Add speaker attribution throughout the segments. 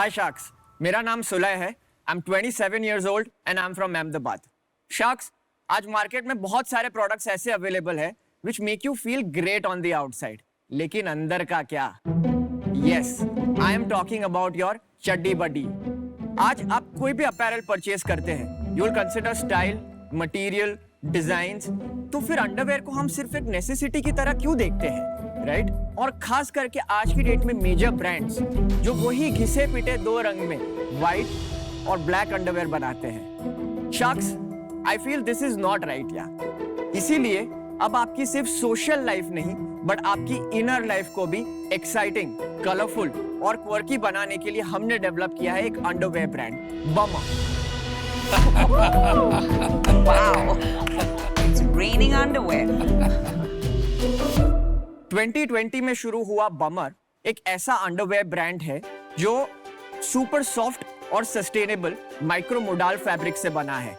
Speaker 1: Hi Sharks, मेरा नाम सुलय है. I'm 27 years old and I'm from Ahmedabad. Sharks, आज मार्केट में बहुत सारे प्रोडक्ट्स ऐसे अवेलेबल है which make you feel great on the outside. लेकिन अंदर का क्या? Yes, I am talking about your चड्डी बड्डी. आज आप कोई भी अपैरल परचेज करते हैं, you will consider style, material, designs, तो फिर अंडरवेयर को हम सिर्फ एक नेसेसिटी की तरह क्यों देखते हैं, राइट? और खास करके आज की डेट में मेजर ब्रांड्स जो वही घिसे पिटे दो रंग में व्हाइट और ब्लैक अंडरवेयर बनाते हैं. Sharks, I feel this is not right यार. इसीलिए अब आपकी सिर्फ सोशल लाइफ नहीं बट आपकी इनर लाइफ को भी एक्साइटिंग, कलरफुल और क्वर्की बनाने के लिए हमने डेवलप किया है एक underwear brand, bummer.
Speaker 2: Wow, it's raining underwear.
Speaker 1: 2020 में शुरू हुआ बमर एक ऐसा अंडरवेयर ब्रांड है जो सुपर सॉफ्ट और सस्टेनेबल माइक्रोमोडाल फैब्रिक से बना है.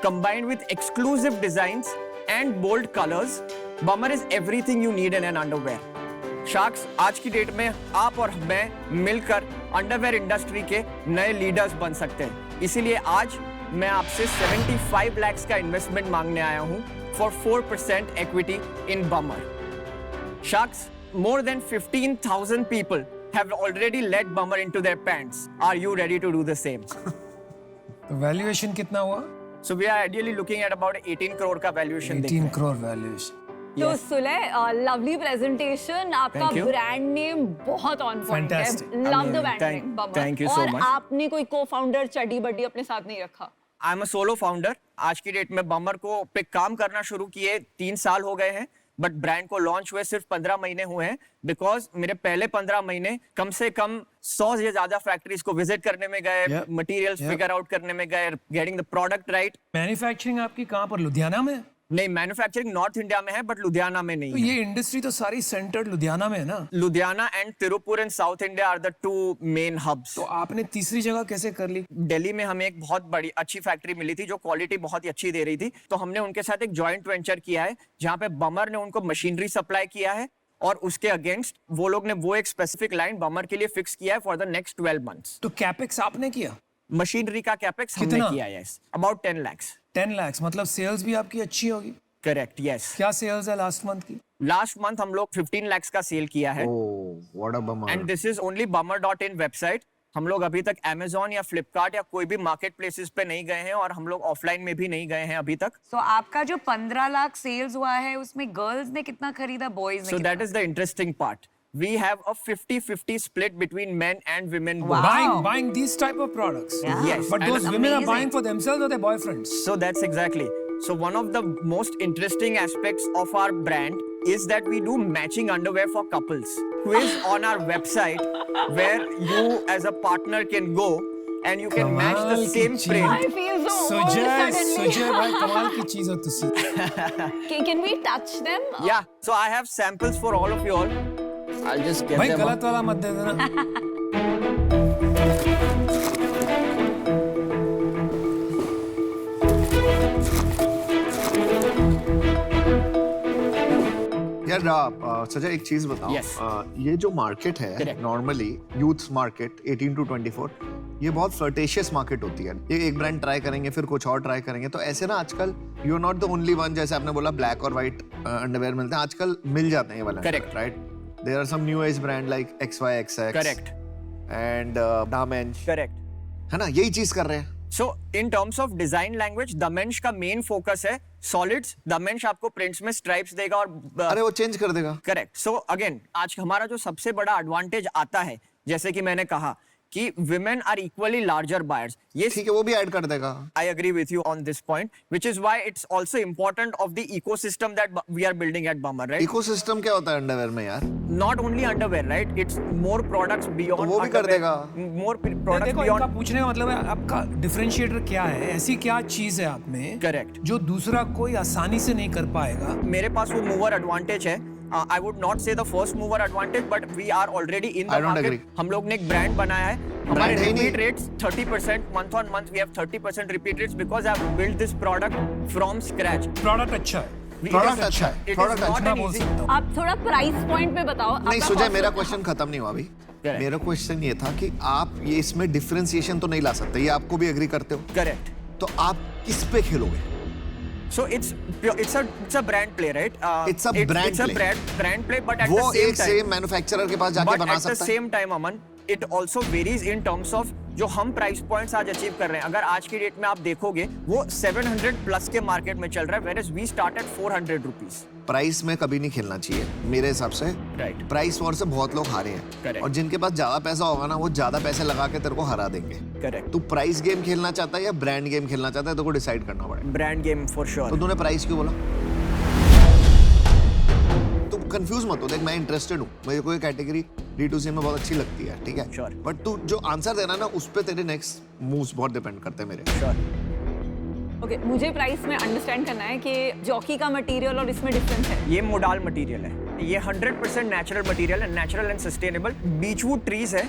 Speaker 1: Combined with exclusive designs and bold colours, Bummer is everything you need in an underwear. Sharks, आज की डेट में आप और मैं मिलकर अंडरवेयर इंडस्ट्री के नए लीडर्स बन सकते हैं. इसीलिए आज मैं आपसे 75 lakhs का इन्वेस्टमेंट मांगने आया हूं for 4% equity in Bummer. Sharks, more than 15,000 people have already led Bummer into their pants. Are you ready to do the same?
Speaker 3: तो वैल्यूएशन कितना हुआ?
Speaker 1: So we are ideally looking at about 18 crore का valuation.
Speaker 3: 18 crore valuation.
Speaker 4: तो सुलय, lovely presentation, आपका
Speaker 1: Thank you.
Speaker 4: Brand name बहुत on point है.
Speaker 3: Fantastic.
Speaker 4: Love the
Speaker 1: Thank-
Speaker 4: brand bummer.
Speaker 1: thank you so
Speaker 4: और
Speaker 1: much.
Speaker 4: आपने कोई को-फाउंडर चड्डी बड्डी अपने साथ नहीं रखा.
Speaker 1: I am a solo founder. आज की डेट में बमर को पे काम करना शुरू किए 3 साल हो गए हैं, बट ब्रांड को लॉन्च हुए सिर्फ 15 महीने हुए हैं. बिकॉज मेरे पहले 15 महीने कम से कम 100 से ज्यादा फैक्ट्रीज को विजिट करने में गए,
Speaker 3: Yep.
Speaker 1: मटेरियल्स फिगर आउट करने में गए, getting the product right.
Speaker 3: Manufacturing आपकी कहाँ पर, लुधियाना में?
Speaker 1: नहीं, मैन्युफैक्चरिंग नॉर्थ इंडिया में है बट लुधियाना में नहीं
Speaker 3: तो
Speaker 1: है.
Speaker 3: ये इंडस्ट्री तो सारी सेंटर्ड लुधियाना में है ना?
Speaker 1: Ludhiana and Tirupur in South India are the 2 main hubs.
Speaker 3: तो आपने तीसरी जगह कैसे कर ली?
Speaker 1: दिल्ली में हमें एक बहुत बड़ी अच्छी फैक्ट्री मिली थी जो क्वालिटी बहुत ही अच्छी दे रही थी, तो हमने उनके साथ एक जॉइंट वेंचर किया है जहां पे बमर ने उनको मशीनरी सप्लाई किया है और उसके अगेंस्ट वो लोग ने वो एक स्पेसिफिक लाइन बमर के लिए फिक्स किया है फॉर द नेक्स्ट 12 months.
Speaker 3: तो कैपेक्स आपने किया?
Speaker 1: मशीनरी का कैपेक्स हमने
Speaker 3: कितना?
Speaker 1: किया है, अबाउट 10 lakhs.
Speaker 3: 10 lakhs, मतलब सेल्स भी आपकी अच्छी होगी?
Speaker 1: Correct, yes.
Speaker 3: क्या सेल्स है लास्ट मंथ की?
Speaker 1: लास्ट मंथ हम लोग 15 lakhs का सेल किया है.
Speaker 5: Oh, what a bummer.
Speaker 1: And this is only bummer.in website. हम लोग अभी तक Amazon या Flipkart या कोई भी मार्केट प्लेसेस पे नहीं गए हैं और हम लोग ऑफलाइन में भी नहीं गए हैं अभी तक.
Speaker 2: So आपका जो 15 लाख सेल्स हुआ है उसमें गर्ल्स ने कितना खरीदा, बॉयज ने
Speaker 1: So
Speaker 2: कितना?
Speaker 1: that is the interesting part. We have a 50-50 split between men and women. both.
Speaker 2: Wow.
Speaker 3: Buying these type of products?
Speaker 2: Yeah.
Speaker 1: Yes.
Speaker 3: But
Speaker 1: and
Speaker 3: those women are
Speaker 2: amazing.
Speaker 3: buying for themselves or their boyfriends?
Speaker 1: So that's exactly. So one of the most interesting aspects of our brand is that we do matching underwear for couples. Quiz on our website where you as a partner can go and you can match the
Speaker 3: कमाल की
Speaker 1: same
Speaker 3: चीज।
Speaker 1: print.
Speaker 4: I feel so old
Speaker 3: Sujay
Speaker 4: suddenly.
Speaker 3: भाई कमाल की चीज हो तुसी।
Speaker 4: Can we touch them?
Speaker 1: Yeah. So I have samples for all of you all. I'll just get
Speaker 3: भाई
Speaker 1: them.
Speaker 3: गलत वाला मत दे देना।
Speaker 5: यार सजा एक चीज बताओ.
Speaker 1: Yes.
Speaker 5: ये जो मार्केट है
Speaker 1: Correct.
Speaker 5: Normally youth market 18 to 24, ये बहुत फ्लर्टेशियस मार्केट होती है. ये एक ब्रांड ट्राई करेंगे फिर कुछ और ट्राई करेंगे, तो ऐसे ना आजकल you are not the only one. जैसे आपने बोला ब्लैक और व्हाइट अंडरवेयर मिलते हैं आजकल, मिल जाते हैं ये वाले.
Speaker 1: Correct.
Speaker 5: Right. There are some new age brand like XYXX
Speaker 1: Correct.
Speaker 5: And Damensh,
Speaker 1: Correct.
Speaker 5: है ना, यही चीज कर रहे हैं.
Speaker 1: So in terms of design language, Damensh का main focus है solids. Damensh आपको prints में stripes देगा और
Speaker 5: अरे वो चेंज कर देगा.
Speaker 1: करेक्ट. सो अगेन आज हमारा जो सबसे बड़ा एडवांटेज आता है, जैसे कि मैंने कहा कि women are equally larger buyers. ये
Speaker 5: ठीक है, वो भी ऐड कर देगा.
Speaker 1: I agree with you on this point, which is why it's also important of the ecosystem that we are building at Bummer, right?
Speaker 5: Ecosystem क्या होता है अंडरवेयर में यार?
Speaker 1: Not only underwear, right? It's more products beyond.
Speaker 5: तो वो भी कर
Speaker 1: underwear.
Speaker 5: देगा.
Speaker 1: More products
Speaker 3: देखो
Speaker 1: beyond.
Speaker 3: इनका पूछने का मतलब है आपका डिफरेंशिएटर क्या है? ऐसी क्या चीज है आप में
Speaker 1: Correct.
Speaker 3: जो दूसरा कोई आसानी से नहीं कर पाएगा?
Speaker 1: मेरे पास वो mover advantage है. I would not say the first mover advantage, but we are already in the
Speaker 5: I don't
Speaker 1: market.
Speaker 5: agree.
Speaker 1: हम लोग ने एक brand बनाया है. हमारे
Speaker 5: है ही नहीं.
Speaker 1: repeat rates 30%, month on month we have 30% repeat rates because I've built this product from scratch.
Speaker 3: Product अच्छा है,
Speaker 5: प्रोडक्ट अच्छा है,
Speaker 1: It is
Speaker 5: प्रोडक्ट
Speaker 1: not
Speaker 5: अच्छा
Speaker 1: an
Speaker 3: बोल
Speaker 1: easy-
Speaker 3: सकता हूँ।
Speaker 4: आप थोड़ा प्राइस पॉइंट पे बताओ
Speaker 5: नहीं
Speaker 4: आपका
Speaker 5: सुजय
Speaker 4: cost
Speaker 5: मेरा
Speaker 4: कितना?
Speaker 5: क्वेश्चन खत्म नहीं हुआ अभी।
Speaker 1: Correct.
Speaker 5: मेरा क्वेश्चन ये था कि आप ये इसमें डिफरेंशिएशन तो नहीं ला सकते, ये आपको भी एग्री करते हो?
Speaker 1: Correct.
Speaker 5: तो आप किस पे खेलोगे?
Speaker 1: So it's a brand play, right?
Speaker 5: It's a brand
Speaker 1: it's
Speaker 5: play.
Speaker 1: a brand play, but at the
Speaker 5: वो
Speaker 1: same
Speaker 5: एक
Speaker 1: time,
Speaker 5: सेम मैन्युफैक्चरर के पास जाके
Speaker 1: but
Speaker 5: बना
Speaker 1: at the
Speaker 5: सकता है?
Speaker 1: same time, Aman, it also varies in terms of जो हम price points आज अचीव कर रहे हैं। अगर आज की डेट में आप देखोगे वो 700 प्लस के मार्केट में चल रहा है, whereas we start at 400 rupees.
Speaker 5: Price में कभी नहीं खेलना चाहिए मेरे हिसाब से।
Speaker 1: Right.
Speaker 5: प्राइस वॉर से बहुत लोग हारे हैं
Speaker 1: Correct.
Speaker 5: और जिनके पास ज्यादा पैसा होगा ना वो ज्यादा पैसे लगा के तेरे को हरा देंगे।
Speaker 1: Correct.
Speaker 5: तू प्राइस गेम खेलना चाहता है या ब्रांड गेम खेलना चाहता है, तो को डिसाइड करना पड़ेगा।
Speaker 1: Brand game for
Speaker 5: तो
Speaker 1: sure.
Speaker 5: तूने प्राइस क्यों बोला? तू कंफ्यूज मत हो, देख मैं इंटरेस्टेड हूँ, मुझे कोई कैटेगरी D2C में बहुत अच्छी लगती है, ठीक है?
Speaker 1: Sure.
Speaker 5: बट तू जो आंसर देना ना उस पे तेरे नेक्स्ट मूव्स बहुत डिपेंड करते हैं मेरे।
Speaker 1: Sure.
Speaker 4: ओके मुझे प्राइस में अंडरस्टैंड करना है कि जॉकी का मटेरियल और इसमें डिफरेंस है।
Speaker 1: ये मोडाल मटेरियल है, ये 100% नेचुरल मटेरियल है, नेचुरल एंड सस्टेनेबल। बीचवुड ट्रीज है,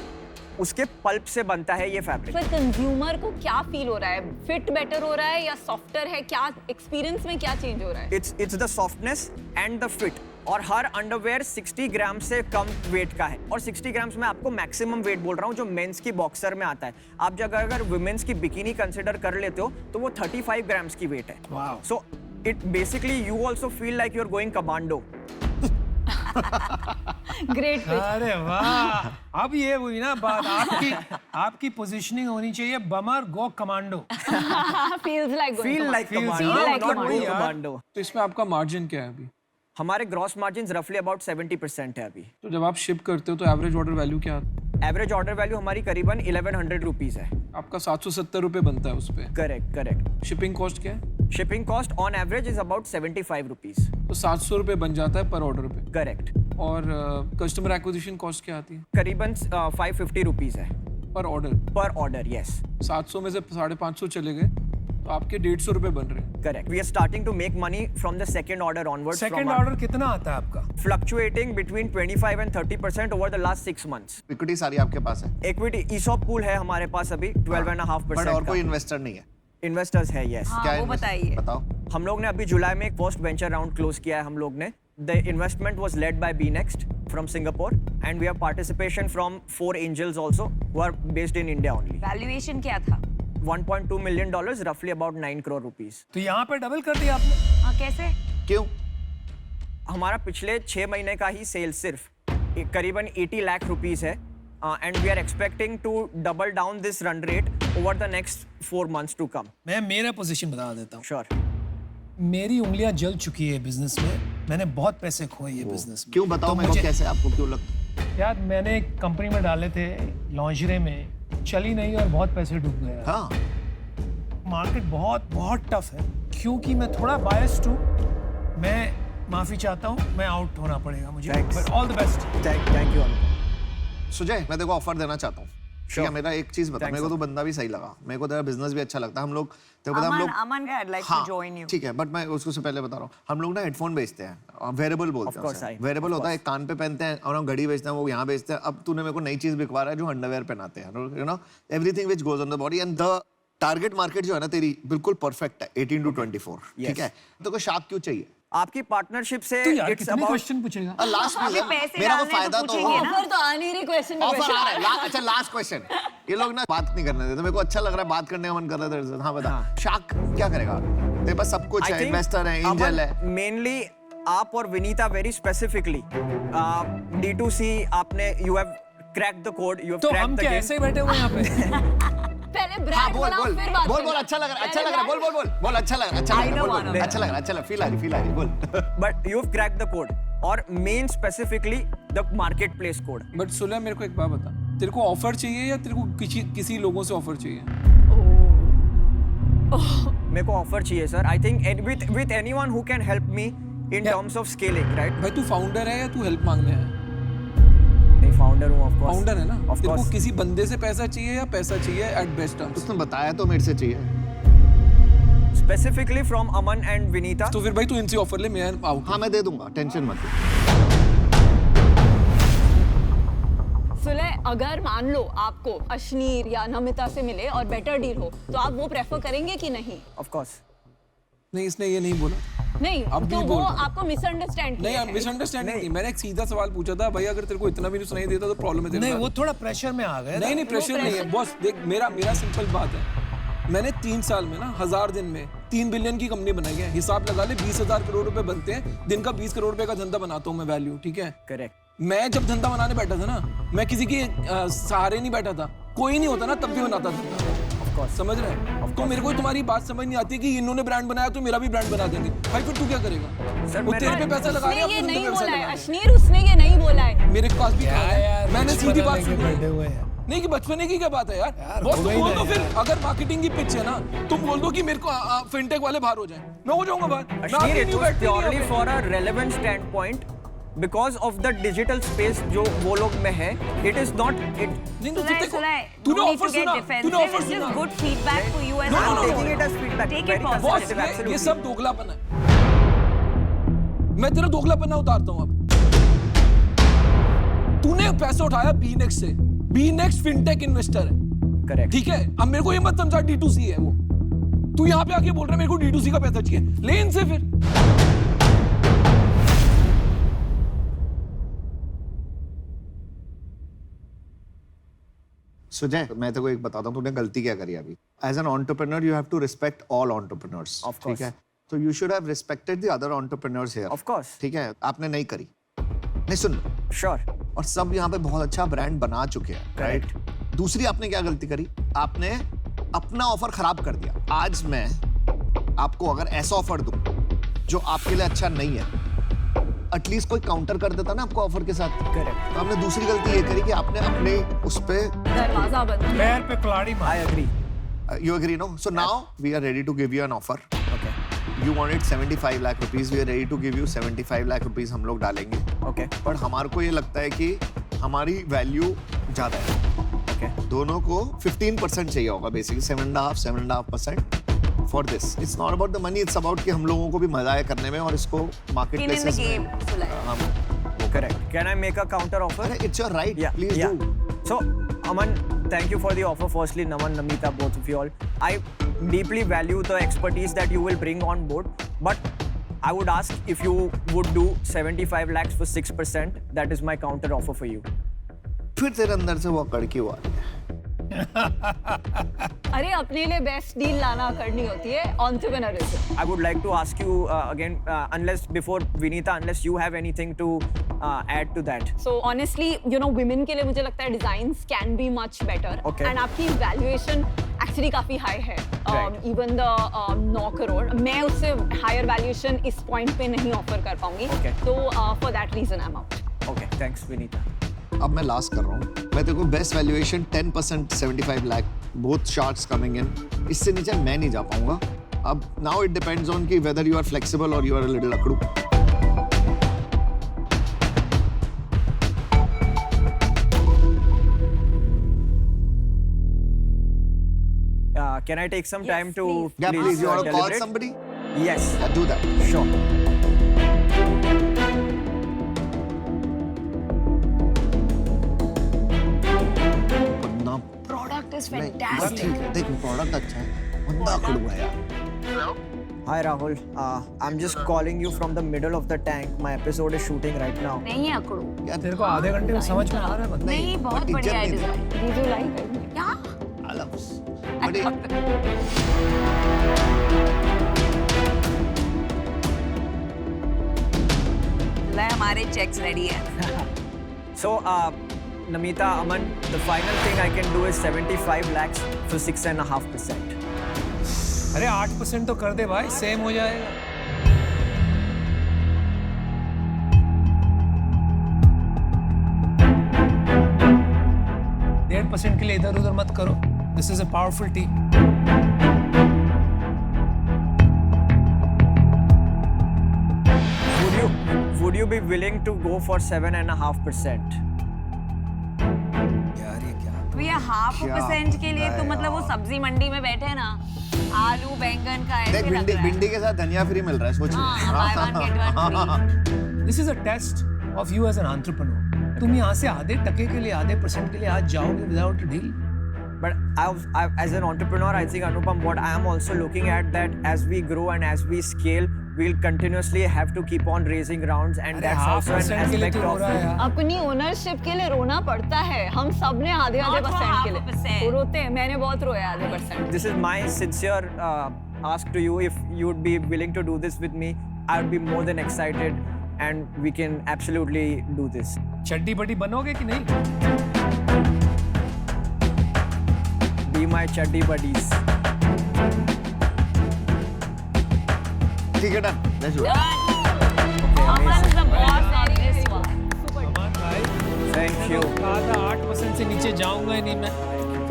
Speaker 1: उसके पल्प से बनता है ये फैब्रिक।
Speaker 4: पर कंज्यूमर को क्या फील हो रहा है? फिट बेटर हो रहा है या सॉफ्टर है? क्या एक्सपीरियंस में क्या चेंज हो रहा है?
Speaker 1: It's the softness and the fit. और हर अंडरवेयर 60 ग्राम से कम वेट का है, और 60 ग्राम्स में आपको मैक्सिमम वेट बोल रहा हूँ जो मेंस की बॉक्सर में आता है। आप जगह अगर वुमेन्स की बिकिनी कंसिडर कर लेते हो तो वो 35 ग्राम्स की वेट है।
Speaker 3: Wow.
Speaker 1: So it basically you also feel like you are going commando.
Speaker 4: Great
Speaker 3: अरे वाह, अब ये हुई ना बात, आपकी पोजीशनिंग होनी चाहिए bummer go commando.
Speaker 4: Feels like
Speaker 1: feel like
Speaker 3: Feels
Speaker 1: commando,
Speaker 4: like
Speaker 1: not
Speaker 4: commando.
Speaker 1: Go commando.
Speaker 6: तो इसमें आपका मार्जिन क्या है अभी?
Speaker 1: हमारे ग्रॉस मार्जिन रफली अबाउट 70% है अभी।
Speaker 6: तो जब आप शिप करते हो तो एवरेज ऑर्डर वैल्यू क्या आता है?
Speaker 1: एवरेज ऑर्डर वैल्यू हमारी करीबन 1100 रुपीज है।
Speaker 6: आपका 770 रुपए बनता है उस पे।
Speaker 1: Correct correct.
Speaker 6: शिपिंग कॉस्ट क्या है?
Speaker 1: Shipping cost on average is about 75 rupees.
Speaker 6: तो 700 रुपए बन जाता है पर ऑर्डर पे।
Speaker 1: करेक्ट।
Speaker 6: और कस्टमर एक्विजिशन कॉस्ट क्या आती है
Speaker 1: करीबन 550 रुपीज है
Speaker 6: पर ऑर्डर?
Speaker 1: पर ऑर्डर। यस
Speaker 6: 700 में से 550 चले गए तो आपके 150 रुपए बन रहे हैं।
Speaker 1: Correct. We are starting to make money from the second order onwards.
Speaker 3: Second order कितना आता है आपका?
Speaker 1: Fluctuating between 25 and 30% over the last 6 months।
Speaker 5: Equity सारी आपके पास है,
Speaker 1: इक्विटी ईसॉप पूल है हमारे पास अभी 12.5%
Speaker 5: बट और
Speaker 1: का।
Speaker 5: कोई इन्वेस्टर नहीं है?
Speaker 1: इन्वेस्टर्स है यस।
Speaker 2: हाँ,
Speaker 5: क्या
Speaker 2: वो
Speaker 5: investor?
Speaker 2: बताइए।
Speaker 5: बताओ।
Speaker 1: हम लोग ने अभी जुलाई में एक पोस्ट वेंचर राउंड क्लोज किया है हम लोग ने। The investment was led by BNext from Singapore and we have participation from 4 angels also who are based in India only।
Speaker 2: Valuation क्या था?
Speaker 1: $1.2 million, roughly about 9 crore rupees।
Speaker 3: तो यहाँ पे डबल कर दिया आपने।
Speaker 2: हाँ कैसे?
Speaker 5: क्यों?
Speaker 1: हमारा पिछले 6 महीने का ही सेल सिर्फ करीबन 80 लाख रुपीस है, and we are expecting to double down this run rate over the next 4 months to come.
Speaker 3: मैं मेरा पोजीशन बता देता हूँ।
Speaker 1: श्योर।
Speaker 3: मेरी उंगलियां जल चुकी है बिजनेस में, मैंने बहुत पैसे खोए ये बिजनेस में।
Speaker 5: क्यों बताओ
Speaker 3: तो
Speaker 5: मेरे को,
Speaker 3: मुझे-
Speaker 5: कैसे आपको क्यों लगता है?
Speaker 3: यार मैंने एक कंपनी में डाले थे लॉन्जरे में, चली नहीं और बहुत पैसे डूब गए।
Speaker 5: हाँ
Speaker 3: मार्केट बहुत बहुत टफ है, क्योंकि मैं थोड़ा बायस्ड हूँ। मैं माफी चाहता हूँ, मैं आउट होना पड़ेगा मुझे।
Speaker 1: Thanks.
Speaker 3: But all the best.
Speaker 1: Thank you.
Speaker 5: Sujay, मैं देखो ऑफर देना चाहता हूँ, ठीक है? मेरा एक चीज बता,
Speaker 1: Thanks,
Speaker 5: मेरे को तो बंदा भी सही लगा, मेरे को तेरा बिजनेस भी अच्छा लगता है। हम लोग तेरे को पता है, हम लोग
Speaker 2: अमन का I'd like
Speaker 5: हाँ
Speaker 2: to join you।
Speaker 5: ठीक है, बट मैं उसको से पहले बता रहा हूँ, हम लोग ना हेडफोन बेचते हैं, वेरेबल बोलते
Speaker 1: Of course,
Speaker 5: हैं।
Speaker 1: I-
Speaker 5: वेरेबल
Speaker 1: of
Speaker 5: होता है,
Speaker 1: course।
Speaker 5: एक कान पे पहनते हैं, और हम घड़ी बेचते हैं, वो यहाँ बेचते हैं। अब तूने मेरे को नई चीज बिकवा रहा है जो अंडरवेयर पहनाते हैं, you know, everything which goes on the body. And the target market जो है ना तेरी बिल्कुल परफेक्ट है, 18 to 24, ठीक है? तो को शार्क क्यों चाहिए?
Speaker 1: आपकी पार्टनरशिप से
Speaker 3: तो यार
Speaker 1: इट्स
Speaker 3: कितने
Speaker 1: अबाउट
Speaker 3: क्वेश्चन पूछेगा?
Speaker 5: लास्ट
Speaker 2: अभी पैसे
Speaker 5: मेरा को
Speaker 2: डालने तो
Speaker 5: फायदा तो
Speaker 2: पूछेंगे
Speaker 5: हो।
Speaker 2: ना।
Speaker 4: ऑफर तो आ नहीं रही क्वेश्चन में
Speaker 5: ऑफर आ रहा है।
Speaker 4: question।
Speaker 5: अच्छा लास्ट क्वेश्चन, ये लोग ना बात नहीं करने देते, मेरे को अच्छा लग रहा है, बात करने का मन कर रहा है तेरे से। हाँ बता, शार्क क्या करेगा? तेरे पास सब कुछ है, इन्वेस्टर है, एंजल है।
Speaker 1: मेनली आप और विनीता वेरी स्पेसिफिकली D2C आपने you have cracked the code, you have
Speaker 3: तो
Speaker 1: क्रैक्ड
Speaker 3: हम
Speaker 1: द
Speaker 3: क्या
Speaker 1: गेम।
Speaker 3: ऐसे ही बैठे हुए हैं यहाँ पे?
Speaker 4: पहले
Speaker 5: हाँ
Speaker 4: ब्रांड
Speaker 5: बोल
Speaker 4: बनाओ
Speaker 5: बोल
Speaker 4: फिर बात
Speaker 5: बोल
Speaker 4: करना।
Speaker 5: बोल, अच्छा लग रहा है, अच्छा
Speaker 4: पहले
Speaker 5: लग रहा है, बोल बोल बोल बोल, अच्छा लग रहा है, अच्छा लग रहा है,
Speaker 2: I know
Speaker 5: बोल
Speaker 2: one
Speaker 5: बोल,
Speaker 2: of
Speaker 5: अच्छा लग रहा है, अच्छा लग, फील आ रही बोल।
Speaker 1: But you have cracked the code, और main specifically the market place code.
Speaker 6: But सुलह मेरे को एक बात बता, तेरे को ऑफर चाहिए या तेरे को किसी लोगों से ऑफर चाहिए?
Speaker 1: मेरे को ऑफर चाहिए sir. I think with anyone who can help me in terms of scaling, right?
Speaker 6: भाई तू फाउंडर है या तू हेल्प मांगने है?
Speaker 1: नहीं, फाउंडर हूँ ऑफ कोर्स।
Speaker 6: फाउंडर है ना?
Speaker 1: ऑफ
Speaker 6: तेरे को
Speaker 1: कोर्स।
Speaker 6: किसी बंदे से पैसा चाहिए या पैसा चाहिए एट बेस्ट टर्म्स?
Speaker 5: उसने बताया तो मेरे से चाहिए।
Speaker 1: Specifically from Aman and Vinita.
Speaker 6: तो फिर भाई तू इनसे ऑफर ले, मैं आउट।
Speaker 5: हाँ मैं दे दूंगा, टेंशन मत ले।
Speaker 4: सुलह, अगर मान लो आपको अश्नीर या नमिता से मिले और बेटर डील हो तो आप वो प्रेफर करेंगे कि नहीं?
Speaker 1: Of course.
Speaker 6: नहीं, इसने ये नहीं बोला।
Speaker 4: नहीं
Speaker 6: अब
Speaker 4: तो
Speaker 6: भी
Speaker 4: वो
Speaker 6: बोल रहा हूँ।
Speaker 4: आपको मिसअंडरस्टैंड
Speaker 6: नहीं
Speaker 4: किया है।
Speaker 6: मिसअंडरस्टैंडिंग नहीं, मैंने एक सीधा सवाल पूछा था, भैया अगर तेरे को इतना भी सुनाई देता तो प्रॉब्लम है तेरे
Speaker 3: नहीं
Speaker 6: साथ।
Speaker 3: वो थोड़ा प्रेशर में आ गए
Speaker 6: नहीं नहीं प्रेशर नहीं है बॉस, देख मेरा सिंपल बात है, मैंने 3 साल में ना 1000 दिन में 3 बिलियन की कंपनी बनाई है, हिसाब लगा ले 20,000 करोड़ रुपए बनते हैं, दिन का 20 करोड़ रुपए का धंधा बनाता हूँ मैं वैल्यू, ठीक है।
Speaker 1: करेक्ट।
Speaker 6: मैं जब धंधा बनाने बैठा था ना, मैं किसी के सहारे नहीं बैठा था, कोई नहीं होता ना तब भी बनाता था, समझ रहे हैं। तो मेरे को तुम्हारी बात समझ नहीं आती कि इन्होंने ब्रांड बनाया तो मेरा भी ब्रांड बना देंगे, भाई फिर तू क्या करेगा?
Speaker 1: सर,
Speaker 6: वो तेरे पे पैसा लगा रहे हैं,
Speaker 4: उसने ये
Speaker 6: अपने
Speaker 4: नहीं
Speaker 6: धंधे पे पैसा
Speaker 4: बोला है
Speaker 6: लगा रहे हैं।
Speaker 4: अश्नीर, उसने ये नहीं बोला है।
Speaker 6: मेरे पास भी कहा है, मैंने सीधी बात सुनी
Speaker 3: बैठे
Speaker 6: है।
Speaker 3: हुए हैं।
Speaker 6: नहीं कि बचपने की क्या बात है यार,
Speaker 3: यार,
Speaker 6: बहुत
Speaker 3: हो
Speaker 6: तुम
Speaker 3: गई
Speaker 6: बोल
Speaker 3: ना
Speaker 6: दो फिर,
Speaker 3: यार।
Speaker 6: अगर मार्केटिंग की पिच है ना, तुम बोल दो कि मेरे को फिनटेक वाले बाहर हो जाएं, मैं हो जाऊंगा बाहर। मैं
Speaker 1: Ashneer,
Speaker 6: आगे
Speaker 1: it
Speaker 6: नहीं
Speaker 1: was
Speaker 6: बैठती
Speaker 1: purely
Speaker 6: नहीं
Speaker 1: for a relevant standpoint because of the digital space जो वो लोग में है. It is not it.
Speaker 6: नहीं तो
Speaker 2: Sulai,
Speaker 6: देखो,
Speaker 2: Sulai,
Speaker 6: तूने
Speaker 2: no need
Speaker 6: offer
Speaker 2: to get
Speaker 6: सुना, तूने
Speaker 2: defensive.
Speaker 6: ऑफर
Speaker 2: It's just
Speaker 6: सुना।
Speaker 2: good feedback for you as
Speaker 6: No,
Speaker 2: an
Speaker 6: no, no,
Speaker 1: I'm
Speaker 6: no.
Speaker 1: taking it as feedback.
Speaker 2: Take it
Speaker 1: Very
Speaker 2: positive.
Speaker 6: Boss
Speaker 1: constructive, absolutely.
Speaker 6: ये सब दोगलापन है, मैं तेरा दोगलापन उतारता हूँ अब। तूने पैसा उठाया बीनेक्स से, बीनेक्स फिनटेक इन्वेस्टर है,
Speaker 1: Correct.
Speaker 6: ठीक है। अब मेरे को ये मत समझा D2C है वो, तू यहाँ पे आके बोल रहा है मेरे को D2C का पैसा चाहिए, ले इनसे फिर।
Speaker 5: सुजय, मैं तेरे को एक बताता हूँ तूने गलती क्या करी अभी। As an entrepreneur you have to respect all entrepreneurs,
Speaker 1: Of
Speaker 5: ठीक
Speaker 1: course.
Speaker 5: है। तो you should have respected the other entrepreneurs here,
Speaker 1: Of course.
Speaker 5: ठीक है। आपने नहीं करी, नहीं सुन,
Speaker 1: Sure.
Speaker 5: और सब यहाँ पे बहुत अच्छा ब्रांड बना चुके हैं, राइट। दूसरी आपने क्या गलती करी, आपने अपना ऑफर खराब कर दिया। आज मैं आपको अगर ऐसा ऑफर दूं जो आपके लिए अच्छा नहीं है, एटलीस्ट कोई काउंटर कर देता ना आपको ऑफर के साथ।
Speaker 1: Correct.
Speaker 5: तो आपने दूसरी गलती ये करी कि आपने अपने उस पे
Speaker 4: दरवाजा बंद किया।
Speaker 3: पैर पे कुल्हाड़ी
Speaker 1: I
Speaker 3: मार।
Speaker 1: agree.
Speaker 5: you agree, no? So now we are ready to give you an offer.
Speaker 1: Okay.
Speaker 5: You wanted 75 lakh rupees. We are ready to give you 75 lakh rupees. हम लोग डालेंगे,
Speaker 1: Okay.
Speaker 5: पर हमारे को ये लगता है कि हमारी वैल्यू ज्यादा है।
Speaker 1: Okay.
Speaker 5: दोनों को 15% चाहिए होगा, basically 7.5% for this. It's not about the money, it's about कि हम लोगों को भी मजा है करने में और इसको market
Speaker 2: Skin in the
Speaker 5: places
Speaker 2: game, Sulai.
Speaker 5: में हम
Speaker 1: Correct. Can I make a counter offer?
Speaker 5: अरे it's your right,
Speaker 1: Yeah.
Speaker 5: Please
Speaker 1: Yeah.
Speaker 5: Do.
Speaker 1: So, Aman, thank you for the offer. Firstly, Naman, Namita, both of you all. I deeply value the expertise that you will bring on board. But I would ask if you would do 75 lakhs for 6%. That is my counter offer for you.
Speaker 5: फिर तेरे अंदर से वो अकड़ क्यों आ रही है?
Speaker 4: अरे अपने लिए बेस्ट डील लाना करनी होती है, एंटरप्रेन्योरिज्म।
Speaker 1: I would like to ask you again, unless before Vinita, unless you have anything to add to that.
Speaker 4: So honestly, you know, women के लिए मुझे लगता है designs can be much better.
Speaker 1: Okay.
Speaker 4: And आपकी valuation actually काफी high है.
Speaker 1: Right.
Speaker 4: Even the 9 crore, मैं उससे higher valuation इस point पे नहीं offer कर पाऊंगी.
Speaker 1: Okay.
Speaker 4: So for that reason I'm out.
Speaker 1: Okay, thanks, Vinita.
Speaker 5: अब मैं लास्ट कर रहा हूँ, मैं तेरे को best valuation 10% 75 lakh, both sharks coming in, इससे नीचे मैं नहीं जा पाऊंगा। अब नाउ इट डिपेंड्स ऑन कि वेदर यू आर फ्लेक्सिबल और यू आर अ लिटिल अकड़ू।
Speaker 1: Can I take some
Speaker 2: Yes,
Speaker 1: time to
Speaker 2: please.
Speaker 5: Yeah, please, you want to call
Speaker 1: deliberate?
Speaker 5: somebody?
Speaker 1: Yes,
Speaker 5: Yeah, do that.
Speaker 1: sure.
Speaker 5: बंदा
Speaker 2: Product is
Speaker 5: नहीं,
Speaker 2: fantastic.
Speaker 5: ठीक है, देख product अच्छा है, बंदा अकड़ू है यार।
Speaker 1: Hi Rahul, I'm just calling you from the middle of the tank. My episode is shooting right now.
Speaker 2: नहीं है अकड़ू।
Speaker 5: यार
Speaker 3: तेरे को आधे घंटे में समझ में आ रहा है बंदा।
Speaker 2: नहीं, बहुत
Speaker 5: but
Speaker 2: बढ़िया है
Speaker 5: इज्जत नहीं
Speaker 2: design.
Speaker 4: Did you like it?
Speaker 2: क्या?
Speaker 5: अलग बट
Speaker 2: Sulai, हमारे checks ready है।
Speaker 1: So, Namita, Aman, the final thing I can do is 75 lakhs for 6.5%.
Speaker 3: अरे 8% तो कर दे भाई, सेम हो जाएगा। 1.5% के लिए इधर उधर मत करो। This is a powerful team.
Speaker 1: Would you be willing to go for 7.5%?
Speaker 3: यार ये क्या?
Speaker 2: तो ये 0.5% के लिए तो मतलब वो सब्जी मंडी में बैठे हैं ना, आलू बैंगन का ऐसे
Speaker 5: देख
Speaker 2: लग
Speaker 5: भिंडी
Speaker 2: रहा है।
Speaker 5: भिंडी के साथ धनिया फ्री मिल रहा है, सोच
Speaker 2: हाँ, buy one get one free।
Speaker 3: This is a test of you as an entrepreneur. तुम यहाँ से आधे टके के लिए, आधे % के लिए आज जाओगे without a deal?
Speaker 1: But as an entrepreneur, I think, Anupam, what I am also looking at that as we grow and as we scale, we'll continuously have to keep on raising rounds, and
Speaker 3: अरे
Speaker 1: that's also an
Speaker 3: 0.5% के लिए
Speaker 1: aspect
Speaker 3: तो रो
Speaker 1: of
Speaker 3: रहा है यार।
Speaker 4: अपनी ownership के लिए रोना पड़ता है। हम सब ने आधे
Speaker 2: Not for
Speaker 4: परसेंट के लिए
Speaker 2: 0.5%.
Speaker 4: वो रोते हैं। मैंने बहुत रोया आधे percent.
Speaker 1: This is my sincere ask to you. If you would be willing to do this with me, I would be more than excited, and we can absolutely do this.
Speaker 3: चड्डी बड्डी बनोगे कि नहीं?
Speaker 1: Be my chuddy buddies.
Speaker 5: ठीक है done let's do
Speaker 2: Aman is the boss on this one.
Speaker 3: अमान भाई
Speaker 1: Thank you.
Speaker 3: कहा था 8% से नीचे जाऊंगा ही नहीं मैं।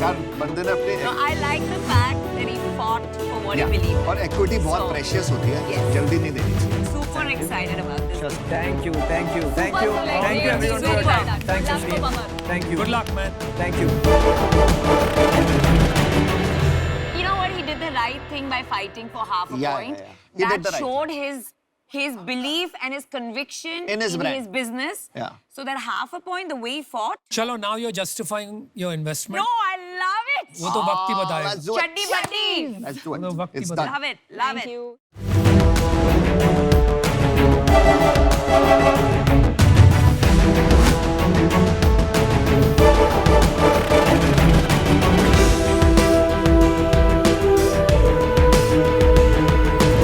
Speaker 5: यार बंदे ने अपने
Speaker 2: No, I like the fact that he fought for what he
Speaker 5: Yeah,
Speaker 2: believed in.
Speaker 5: और इक्विटी बहुत
Speaker 2: So,
Speaker 5: प्रेशियस होती है
Speaker 2: yes.
Speaker 5: जल्दी नहीं देनी चाहिए
Speaker 2: Super excited about this.
Speaker 1: Thank you, thank you, thank you,
Speaker 4: Super
Speaker 1: thank you everyone for your
Speaker 4: super.
Speaker 1: time. Thank you,
Speaker 4: Last
Speaker 1: Steve.
Speaker 4: go, Aman.
Speaker 1: Thank you.
Speaker 3: Good luck man.
Speaker 1: Thank you.
Speaker 2: You know what? He did the right thing by fighting for half a
Speaker 5: Yeah,
Speaker 2: point.
Speaker 5: yeah, yeah. He did
Speaker 2: That
Speaker 5: the right
Speaker 2: showed his belief and his conviction
Speaker 5: In his brand.
Speaker 2: his business.
Speaker 5: Yeah.
Speaker 2: So that half a point, the way he fought.
Speaker 3: चलो now you're justifying your investment.
Speaker 2: No, I love it.
Speaker 3: वो तो वक्त ही बताएगा।
Speaker 5: Let's do it.
Speaker 2: Chaddi buddies.
Speaker 5: Let's do
Speaker 3: वो तो
Speaker 5: it.
Speaker 3: वक्त ही
Speaker 5: It's
Speaker 3: बताएगा।
Speaker 5: done.
Speaker 2: Love it. Love
Speaker 4: Thank
Speaker 2: it.
Speaker 4: you.